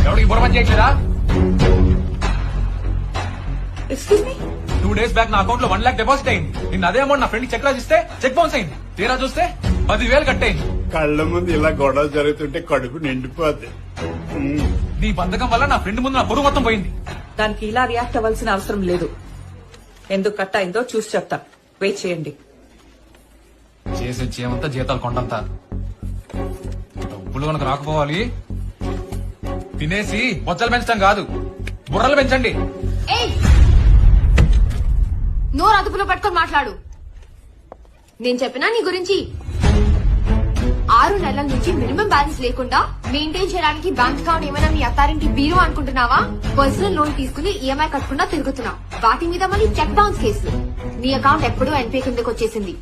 ఎవరికి బుర్రమని చేయట్లేదా? Excuse me 2 days back నా అకౌంట్ లో 1 lakh డిపాజిట్ అయింది. నిన్న అదే అమౌంట్ నా ఫ్రెండ్ చెక్ రాసిస్తే చెక్ బౌన్స్ అయింది. తీరా చూస్తే 10,000 కట్టయింది. కళ్ళ ముందు ఇలా గొడవ జరుగుతుంటే కడుపు నిండిపోద్ది. నీ బంధకం వల్ల నా ఫ్రెండ్ ముందు నా బరువు మొత్తం పోయింది. దానికి ఇలా రియాక్ట్ అవ్వాల్సిన అవసరం లేదు. ఎందుకు కట్ అయిందో చూసి చెప్తా. వెయిట్ చేయండి. చేసే చేయమంతా జీతాలు కొండంత డబ్బులు కనుక రాకపోవాలి. తినేసి బొచ్చలు పెంచడం కాదు, బుర్రలు పెంచండి. ఏయ్, నోరు అదుపులో పట్టుకొని మాట్లాడు. నేను చెప్పినా నీ గురించి 6 నెలల నుంచి మినిమం బ్యాలెన్స్ లేకుండా మెయింటైన్ చేయడానికి బ్యాంక్ అకౌంట్ ఏమైనా మీ అత్తారింటి బీరో అనుకుంటున్నావా? పర్సనల్ లోన్ తీసుకుని ఈఎంఐ కట్టకుండా తిరుగుతున్నావు. వాటి మీద మళ్ళీ చెక్ బౌన్స్ కేసులు. నీ అకౌంట్ ఎప్పుడూ ఎన్పీ కిందకి వచ్చేసింది.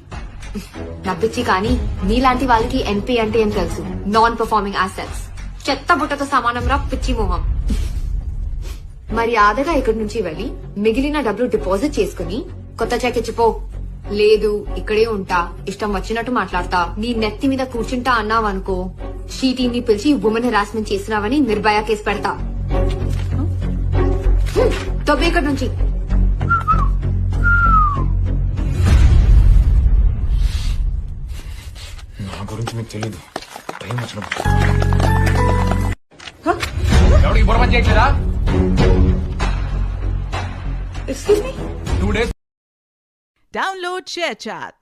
నవ్విచ్చి కానీ నీలాంటి వాళ్ళకి ఎన్పీ అంటే ఏం తెలుసు? Non performing assets. చెత్త బుట్టతో సమానం రా పిచ్చి మొహం. మరి ఆదగా ఇక్కడి నుంచి వెళ్లి మిగిలిన డబ్బులు డిపాజిట్ చేసుకుని కొత్త చెక్ ఇచ్చిపో. లేదు ఇక్కడే ఉంటా, ఇష్టం వచ్చినట్టు మాట్లాడతా, నీ నెత్తి మీద కూర్చుంటా అన్నావనుకో, షీ టీమ్ ని పిలిచి ఉమెన్ హెరాస్మెంట్ చేసినావని నిర్భయ కేసు పెడతా. తొబ్బే ఇక్కడి నుంచి. నా గురించి మీకు తెలీదు. టైం వచ్చినప్పుడు ఎవరికి బుర్రమని చేయట్లేదా? Excuse me 2 days Download ShareChat.